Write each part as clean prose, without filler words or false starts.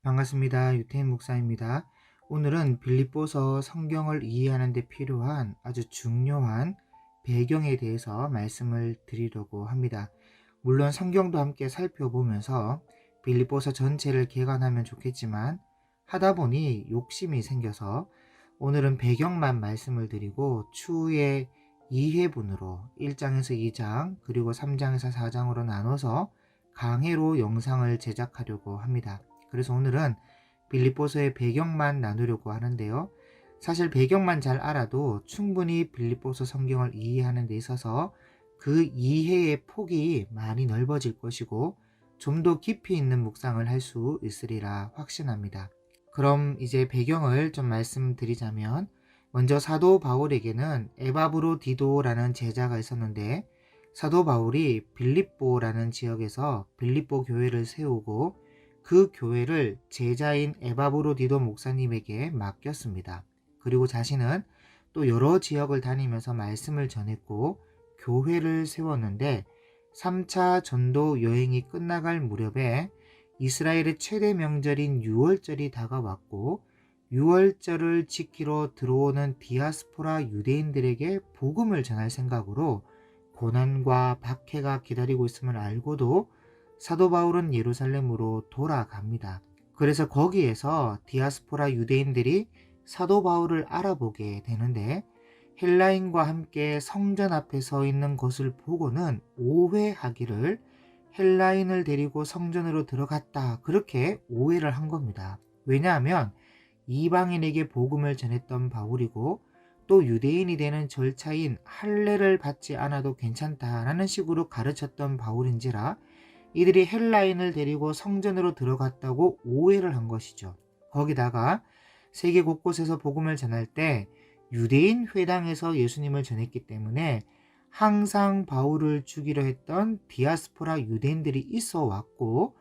반갑습니다. 유태인 목사입니다. 오늘은 빌립보서 성경을 이해하는 데 필요한 아주 중요한 배경에 대해서 말씀을 드리려고 합니다. 물론 성경도 함께 살펴보면서 빌립보서 전체를 개관하면 좋겠지만 하다 보니 욕심이 생겨서 오늘은 배경만 말씀을 드리고 추후에 2회분으로 1장에서 2장 그리고 3장에서 4장으로 나눠서 강해로 영상을 제작하려고 합니다. 그래서 오늘은 빌립보서의 배경만 나누려고 하는데요. 사실 배경만 잘 알아도 충분히 빌립보서 성경을 이해하는 데 있어서 그 이해의 폭이 많이 넓어질 것이고 좀 더 깊이 있는 묵상을 할 수 있으리라 확신합니다. 그럼 이제 배경을 좀 말씀드리자면 먼저 사도 바울에게는 에바브로디도라는 제자가 있었는데 사도 바울이 빌립보라는 지역에서 빌립보 교회를 세우고 그 교회를 제자인 에바브로디도 목사님에게 맡겼습니다. 그리고 자신은 또 여러 지역을 다니면서 말씀을 전했고 교회를 세웠는데 3차 전도 여행이 끝나갈 무렵에 이스라엘의 최대 명절인 유월절이 다가왔고 유월절을 지키러 들어오는 디아스포라 유대인들에게 복음을 전할 생각으로 고난과 박해가 기다리고 있음을 알고도 사도 바울은 예루살렘으로 돌아갑니다. 그래서 거기에서 디아스포라 유대인들이 사도 바울을 알아보게 되는데 헬라인과 함께 성전 앞에 서 있는 것을 보고는 오해하기를 헬라인을 데리고 성전으로 들어갔다, 그렇게 오해를 한 겁니다. 왜냐하면 이방인에게 복음을 전했던 바울이고 또 유대인이 되는 절차인 할례를 받지 않아도 괜찮다라는 식으로 가르쳤던 바울인지라 이들이 헬라인을 데리고 성전으로 들어갔다고 오해를 한 것이죠. 거기다가 세계 곳곳에서 복음을 전할 때 유대인 회당에서 예수님을 전했기 때문에 항상 바울을 죽이려 했던 디아스포라 유대인들이 있어 왔고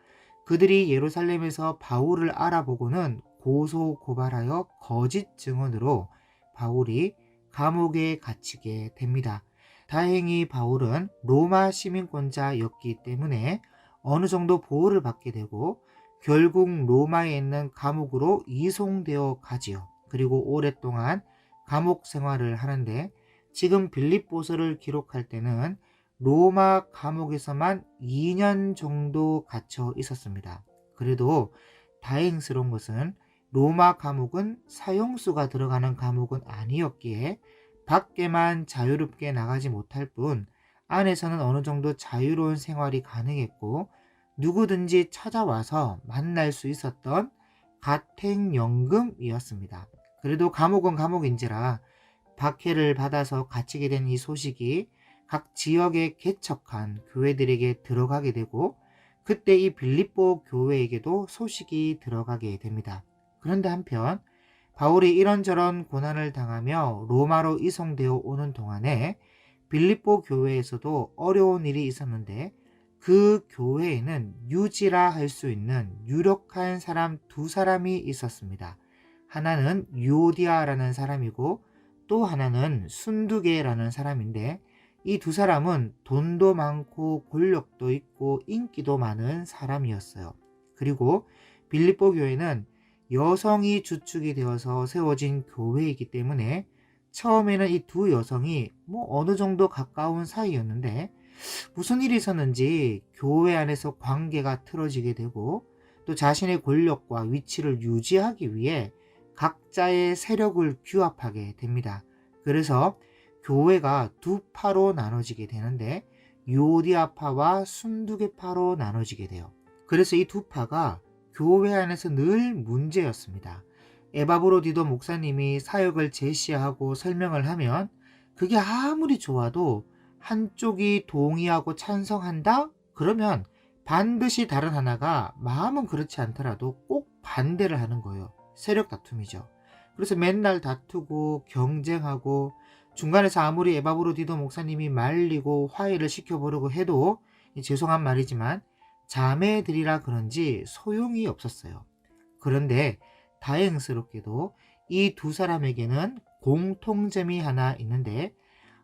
그들이 예루살렘에서 바울을 알아보고는 고소 고발하여 거짓 증언으로 바울이 감옥에 갇히게 됩니다. 다행히 바울은 로마 시민권자였기 때문에 어느 정도 보호를 받게 되고 결국 로마에 있는 감옥으로 이송되어 가지요. 그리고 오랫동안 감옥 생활을 하는데 지금 빌립보서를 기록할 때는 로마 감옥에서만 2년 정도 갇혀 있었습니다. 그래도 다행스러운 것은 로마 감옥은 사형수가 들어가는 감옥은 아니었기에 밖에만 자유롭게 나가지 못할 뿐 안에서는 어느 정도 자유로운 생활이 가능했고 누구든지 찾아와서 만날 수 있었던 가택연금이었습니다. 그래도 감옥은 감옥인지라 박해를 받아서 갇히게 된 이 소식이 각 지역에 개척한 교회들에게 들어가게 되고 그때 이 빌립보 교회에게도 소식이 들어가게 됩니다. 그런데 한편 바울이 이런저런 고난을 당하며 로마로 이송되어 오는 동안에 빌립보 교회에서도 어려운 일이 있었는데 그 교회에는 유지라 할 수 있는 유력한 사람 두 사람이 있었습니다. 하나는 유오디아라는 사람이고 또 하나는 순두계라는 사람인데 이 두 사람은 돈도 많고 권력도 있고 인기도 많은 사람이었어요. 그리고 빌립보 교회는 여성이 주축이 되어서 세워진 교회이기 때문에 처음에는 이 두 여성이 어느 정도 가까운 사이였는데 무슨 일이 있었는지 교회 안에서 관계가 틀어지게 되고 또 자신의 권력과 위치를 유지하기 위해 각자의 세력을 규합하게 됩니다. 그래서 교회가 두 파로 나눠지게 되는데 유오디아파와 순두계파로 나눠지게 돼요. 그래서 이 두 파가 교회 안에서 늘 문제였습니다. 에바브로디도 목사님이 사역을 제시하고 설명을 하면 그게 아무리 좋아도 한쪽이 동의하고 찬성한다? 그러면 반드시 다른 하나가 마음은 그렇지 않더라도 꼭 반대를 하는 거예요. 세력 다툼이죠. 그래서 맨날 다투고 경쟁하고 중간에서 아무리 에바브로디도 목사님이 말리고 화해를 시켜보려고 해도 죄송한 말이지만 자매들이라 그런지 소용이 없었어요. 그런데 다행스럽게도 이 두 사람에게는 공통점이 하나 있는데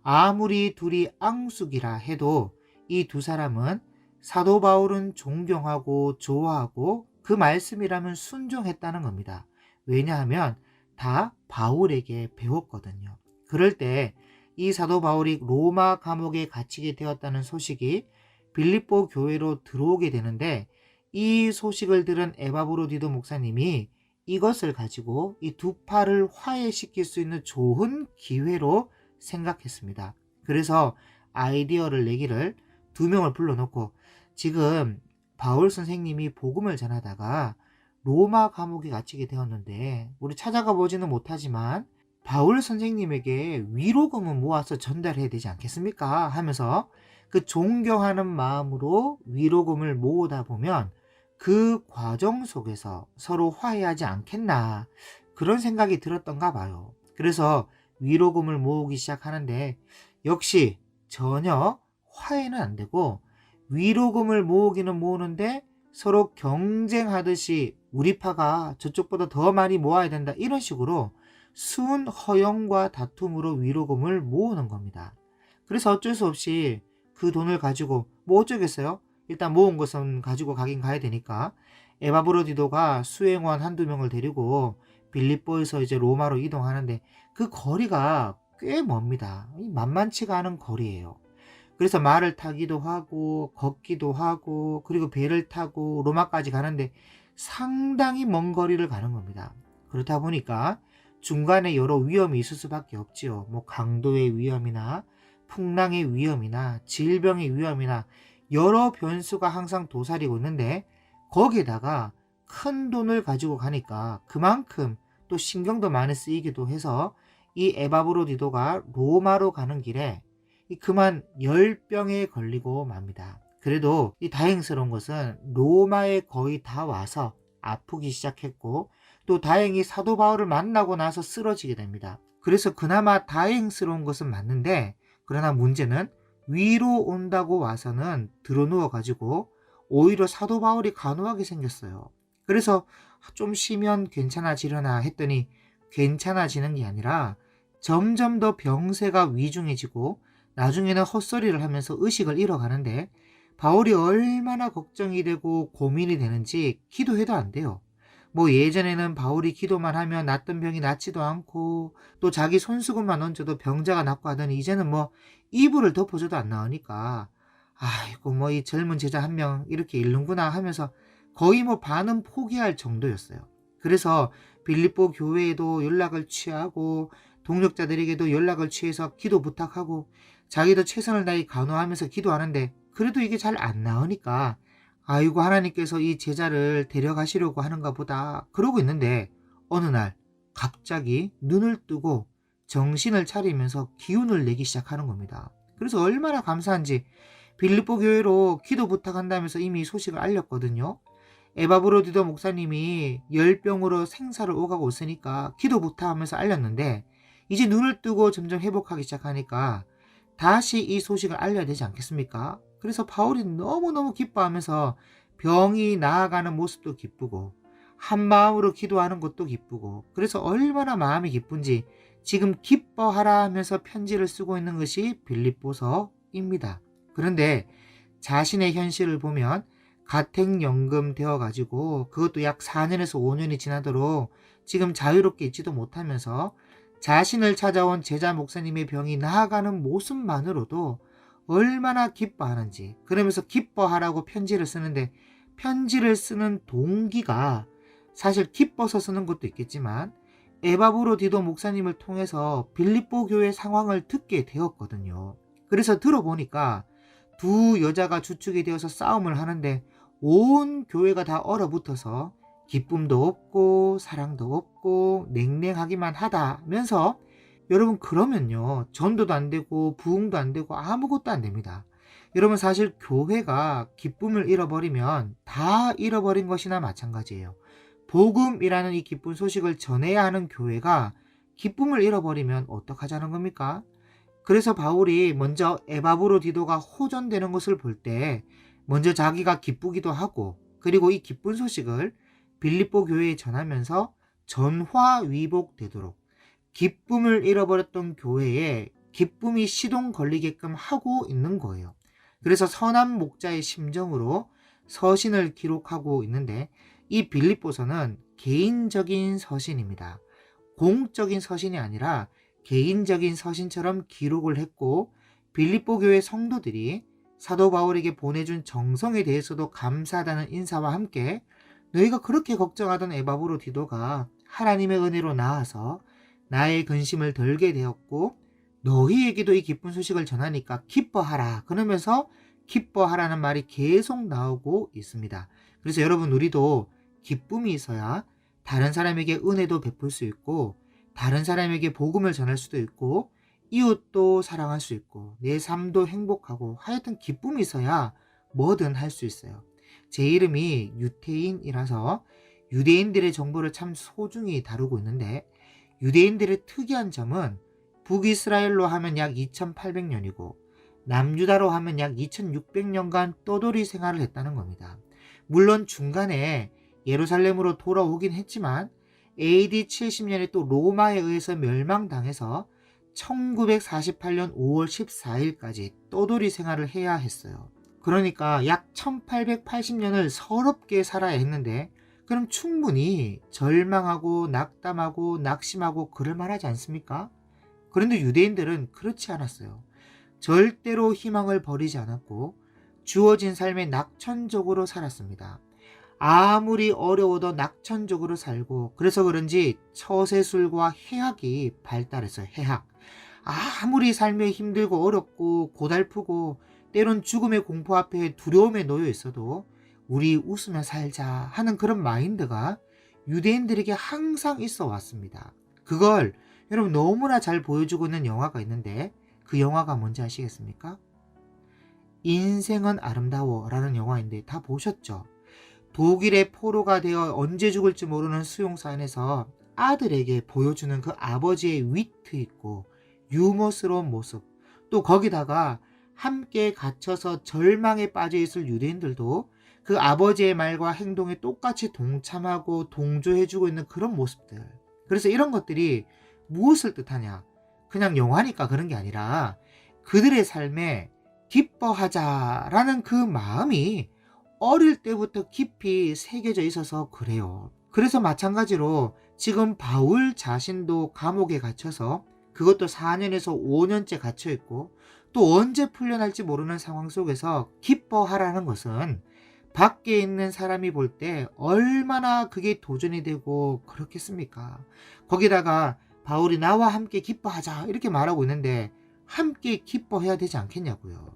아무리 둘이 앙숙이라 해도 이 두 사람은 사도 바울은 존경하고 좋아하고 그 말씀이라면 순종했다는 겁니다. 왜냐하면 다 바울에게 배웠거든요. 그럴 때 이 사도 바울이 로마 감옥에 갇히게 되었다는 소식이 빌립보 교회로 들어오게 되는데, 이 소식을 들은 에바브로디도 목사님이 이것을 가지고 이 두 팔을 화해시킬 수 있는 좋은 기회로 생각했습니다. 그래서 아이디어를 내기를 두 명을 불러놓고, 지금 바울 선생님이 복음을 전하다가 로마 감옥에 갇히게 되었는데 우리 찾아가 보지는 못하지만 바울 선생님에게 위로금은 모아서 전달해야 되지 않겠습니까? 하면서 그 존경하는 마음으로 위로금을 모으다 보면 그 과정 속에서 서로 화해하지 않겠나, 그런 생각이 들었던가 봐요. 그래서 위로금을 모으기 시작하는데 역시 전혀 화해는 안 되고, 위로금을 모으기는 모으는데 서로 경쟁하듯이 우리 파가 저쪽보다 더 많이 모아야 된다, 이런 식으로 순 허영과 다툼으로 위로금을 모으는 겁니다. 그래서 어쩔 수 없이 그 돈을 가지고 뭐 어쩌겠어요? 일단 모은 것은 가지고 가긴 가야 되니까 에바브로디도가 수행원 한두 명을 데리고 빌립보에서 이제 로마로 이동하는데 그 거리가 꽤 멉니다. 만만치가 않은 거리예요. 그래서 말을 타기도 하고 걷기도 하고 그리고 배를 타고 로마까지 가는데 상당히 먼 거리를 가는 겁니다. 그렇다 보니까 중간에 여러 위험이 있을 수밖에 없지요. 뭐 강도의 위험이나 풍랑의 위험이나 질병의 위험이나 여러 변수가 항상 도사리고 있는데, 거기에다가 큰 돈을 가지고 가니까 그만큼 또 신경도 많이 쓰이기도 해서 이 에바브로디도가 로마로 가는 길에 그만 열병에 걸리고 맙니다. 그래도 이 다행스러운 것은 로마에 거의 다 와서 아프기 시작했고, 또 다행히 사도 바울을 만나고 나서 쓰러지게 됩니다. 그래서 그나마 다행스러운 것은 맞는데, 그러나 문제는 위로 온다고 와서는 드러누워 가지고 오히려 사도 바울이 간호하게 생겼어요. 그래서 좀 쉬면 괜찮아지려나 했더니 괜찮아지는 게 아니라 점점 더 병세가 위중해지고 나중에는 헛소리를 하면서 의식을 잃어가는데, 바울이 얼마나 걱정이 되고 고민이 되는지 기도해도 안 돼요. 뭐 예전에는 바울이 기도만 하면 낫던 병이 낫지도 않고 또 자기 손수건만 얹어도 병자가 낫고 하더니 이제는 뭐 이불을 덮어줘도 안 나오니까 아이고 뭐 이 젊은 제자 한 명 이렇게 잃는구나 하면서 거의 뭐 반은 포기할 정도였어요. 그래서 빌립보 교회에도 연락을 취하고 동력자들에게도 연락을 취해서 기도 부탁하고 자기도 최선을 다해 간호하면서 기도하는데 그래도 이게 잘 안 나오니까 아이고 하나님께서 이 제자를 데려가시려고 하는가 보다 그러고 있는데, 어느 날 갑자기 눈을 뜨고 정신을 차리면서 기운을 내기 시작하는 겁니다. 그래서 얼마나 감사한지 빌립보 교회로 기도 부탁한다면서 이미 소식을 알렸거든요. 에바브로디도 목사님이 열병으로 생사를 오가고 있으니까 기도 부탁하면서 알렸는데, 이제 눈을 뜨고 점점 회복하기 시작하니까 다시 이 소식을 알려야 되지 않겠습니까? 그래서 바울이 너무너무 기뻐하면서 병이 나아가는 모습도 기쁘고 한마음으로 기도하는 것도 기쁘고, 그래서 얼마나 마음이 기쁜지 지금 기뻐하라 하면서 편지를 쓰고 있는 것이 빌립보서입니다. 그런데 자신의 현실을 보면 가택연금 되어가지고 그것도 약 4년에서 5년이 지나도록 지금 자유롭게 있지도 못하면서 자신을 찾아온 제자 목사님의 병이 나아가는 모습만으로도 얼마나 기뻐하는지, 그러면서 기뻐하라고 편지를 쓰는데 편지를 쓰는 동기가 사실 기뻐서 쓰는 것도 있겠지만 에바브로디도 목사님을 통해서 빌립보 교회 상황을 듣게 되었거든요. 그래서 들어보니까 두 여자가 주축이 되어서 싸움을 하는데 온 교회가 다 얼어붙어서 기쁨도 없고 사랑도 없고 냉랭하기만 하다면서, 여러분 그러면요 전도도 안 되고 부흥도 안 되고 아무것도 안 됩니다. 여러분 사실 교회가 기쁨을 잃어버리면 다 잃어버린 것이나 마찬가지예요. 복음이라는 이 기쁜 소식을 전해야 하는 교회가 기쁨을 잃어버리면 어떡하자는 겁니까? 그래서 바울이 먼저 에바브로디도가 호전되는 것을 볼 때 먼저 자기가 기쁘기도 하고, 그리고 이 기쁜 소식을 빌립보 교회에 전하면서 전화위복되도록 기쁨을 잃어버렸던 교회에 기쁨이 시동 걸리게끔 하고 있는 거예요. 그래서 선한 목자의 심정으로 서신을 기록하고 있는데, 이 빌립보서는 개인적인 서신입니다. 공적인 서신이 아니라 개인적인 서신처럼 기록을 했고, 빌립보 교회 성도들이 사도 바울에게 보내준 정성에 대해서도 감사하다는 인사와 함께 너희가 그렇게 걱정하던 에바브로디도가 하나님의 은혜로 나아서 나의 근심을 덜게 되었고 너희에게도 이 기쁜 소식을 전하니까 기뻐하라, 그러면서 기뻐하라는 말이 계속 나오고 있습니다. 그래서 여러분, 우리도 기쁨이 있어야 다른 사람에게 은혜도 베풀 수 있고, 다른 사람에게 복음을 전할 수도 있고, 이웃도 사랑할 수 있고, 내 삶도 행복하고, 하여튼 기쁨이 있어야 뭐든 할 수 있어요. 제 이름이 유태인이라서 유대인들의 정보를 참 소중히 다루고 있는데, 유대인들의 특이한 점은 북이스라엘로 하면 약 2800년이고 남유다로 하면 약 2600년간 떠돌이 생활을 했다는 겁니다. 물론 중간에 예루살렘으로 돌아오긴 했지만 AD 70년에 또 로마에 의해서 멸망당해서 1948년 5월 14일까지 떠돌이 생활을 해야 했어요. 그러니까 약 1880년을 서럽게 살아야 했는데, 그럼 충분히 절망하고 낙담하고 낙심하고 그럴 만하지 않습니까? 그런데 유대인들은 그렇지 않았어요. 절대로 희망을 버리지 않았고 주어진 삶에 낙천적으로 살았습니다. 아무리 어려워도 낙천적으로 살고, 그래서 그런지 처세술과 해학이 발달했어요. 해학. 아무리 삶이 힘들고 어렵고 고달프고 때론 죽음의 공포 앞에 두려움에 놓여 있어도 우리 웃으며 살자 하는 그런 마인드가 유대인들에게 항상 있어 왔습니다. 그걸 여러분 너무나 잘 보여주고 있는 영화가 있는데, 그 영화가 뭔지 아시겠습니까? 인생은 아름다워 라는 영화인데 다 보셨죠? 독일의 포로가 되어 언제 죽을지 모르는 수용소 안에서 아들에게 보여주는 그 아버지의 위트 있고 유머스러운 모습, 또 거기다가 함께 갇혀서 절망에 빠져 있을 유대인들도 그 아버지의 말과 행동에 똑같이 동참하고 동조해주고 있는 그런 모습들. 그래서 이런 것들이 무엇을 뜻하냐? 그냥 영화니까 그런 게 아니라 그들의 삶에 기뻐하자라는 그 마음이 어릴 때부터 깊이 새겨져 있어서 그래요. 그래서 마찬가지로 지금 바울 자신도 감옥에 갇혀서, 그것도 4년에서 5년째 갇혀있고 또 언제 풀려날지 모르는 상황 속에서 기뻐하라는 것은 밖에 있는 사람이 볼 때 얼마나 그게 도전이 되고 그렇겠습니까? 거기다가 바울이 나와 함께 기뻐하자 이렇게 말하고 있는데 함께 기뻐해야 되지 않겠냐고요.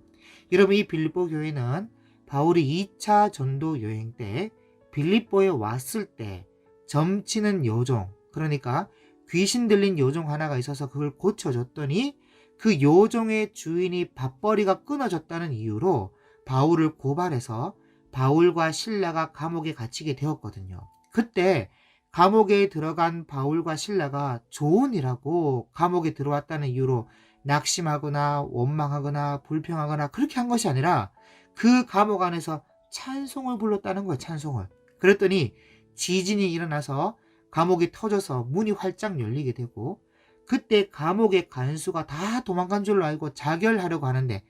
여러분, 이 빌립보 교회는 바울이 2차 전도 여행 때 빌립보에 왔을 때 점치는 요정, 그러니까 귀신 들린 요정 하나가 있어서 그걸 고쳐줬더니 그 요정의 주인이 밥벌이가 끊어졌다는 이유로 바울을 고발해서 바울과 실라가 감옥에 갇히게 되었거든요. 그때 감옥에 들어간 바울과 실라가 좋은 일하고 감옥에 들어왔다는 이유로 낙심하거나 원망하거나 불평하거나 그렇게 한 것이 아니라 그 감옥 안에서 찬송을 불렀다는 거예요. 찬송을. 그랬더니 지진이 일어나서 감옥이 터져서 문이 활짝 열리게 되고, 그때 감옥의 간수가 다 도망간 줄로 알고 자결하려고 하는데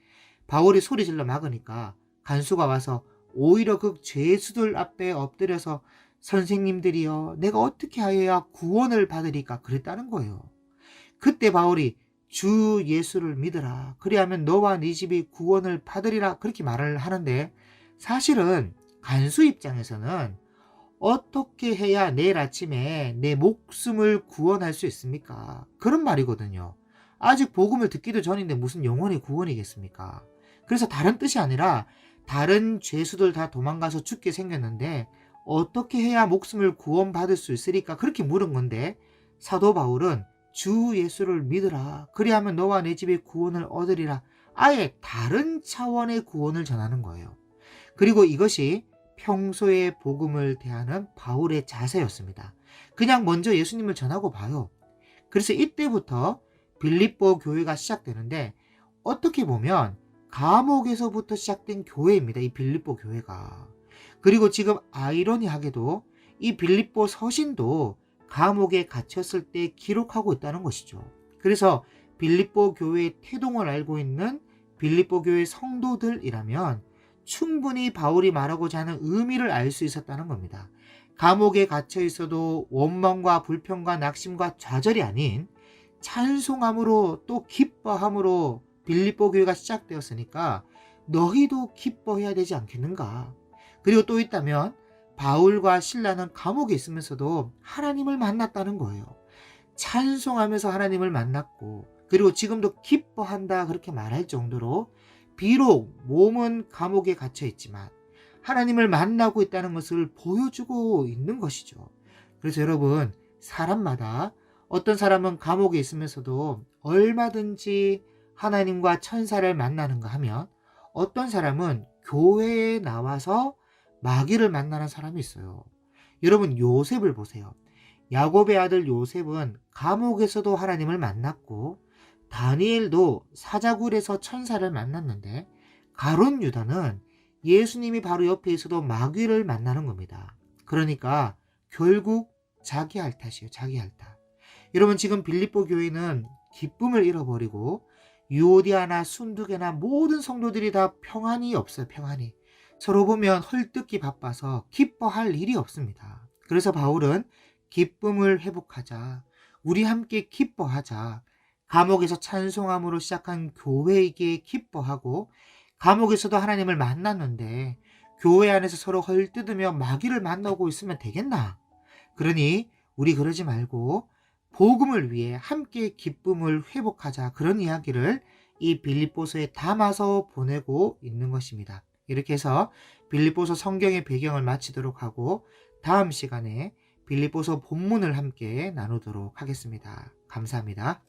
바울이 소리질러 막으니까 간수가 와서 오히려 그 죄수들 앞에 엎드려서 선생님들이여, 내가 어떻게 하여야 구원을 받으리까 그랬다는 거예요. 그때 바울이 주 예수를 믿으라, 그리하면 너와 네 집이 구원을 받으리라 그렇게 말을 하는데, 사실은 간수 입장에서는 어떻게 해야 내일 아침에 내 목숨을 구원할 수 있습니까? 그런 말이거든요. 아직 복음을 듣기도 전인데 무슨 영혼의 구원이겠습니까? 그래서 다른 뜻이 아니라 다른 죄수들 다 도망가서 죽게 생겼는데 어떻게 해야 목숨을 구원받을 수 있으리까 그렇게 물은 건데, 사도 바울은 주 예수를 믿으라, 그리하면 너와 내 집이 구원을 얻으리라, 아예 다른 차원의 구원을 전하는 거예요. 그리고 이것이 평소에 복음을 대하는 바울의 자세였습니다. 그냥 먼저 예수님을 전하고 봐요. 그래서 이때부터 빌립보 교회가 시작되는데, 어떻게 보면 감옥에서부터 시작된 교회입니다. 이 빌립보 교회가. 그리고 지금 아이러니하게도 이 빌립보 서신도 감옥에 갇혔을 때 기록하고 있다는 것이죠. 그래서 빌립보 교회의 태동을 알고 있는 빌립보 교회 성도들이라면 충분히 바울이 말하고자 하는 의미를 알 수 있었다는 겁니다. 감옥에 갇혀 있어도 원망과 불평과 낙심과 좌절이 아닌 찬송함으로 또 기뻐함으로 빌립보 교회가 시작되었으니까 너희도 기뻐해야 되지 않겠는가. 그리고 또 있다면 바울과 실라는 감옥에 있으면서도 하나님을 만났다는 거예요. 찬송하면서 하나님을 만났고 그리고 지금도 기뻐한다 그렇게 말할 정도로 비록 몸은 감옥에 갇혀 있지만 하나님을 만나고 있다는 것을 보여주고 있는 것이죠. 그래서 여러분, 사람마다 어떤 사람은 감옥에 있으면서도 얼마든지 하나님과 천사를 만나는가 하면 어떤 사람은 교회에 나와서 마귀를 만나는 사람이 있어요. 여러분, 요셉을 보세요. 야곱의 아들 요셉은 감옥에서도 하나님을 만났고 다니엘도 사자굴에서 천사를 만났는데 가룟 유다는 예수님이 바로 옆에 있어도 마귀를 만나는 겁니다. 그러니까 결국 자기 할 탓이에요. 자기 할 탓. 여러분, 지금 빌립보 교회는 기쁨을 잃어버리고 유오디아나 순두개나 모든 성도들이 다 평안이 없어요. 평안이. 서로 보면 헐뜯기 바빠서 기뻐할 일이 없습니다. 그래서 바울은 기쁨을 회복하자. 우리 함께 기뻐하자. 감옥에서 찬송함으로 시작한 교회에게 기뻐하고 감옥에서도 하나님을 만났는데 교회 안에서 서로 헐뜯으며 마귀를 만나고 있으면 되겠나? 그러니 우리 그러지 말고 복음을 위해 함께 기쁨을 회복하자. 그런 이야기를 이 빌립보서에 담아서 보내고 있는 것입니다. 이렇게 해서 빌립보서 성경의 배경을 마치도록 하고 다음 시간에 빌립보서 본문을 함께 나누도록 하겠습니다. 감사합니다.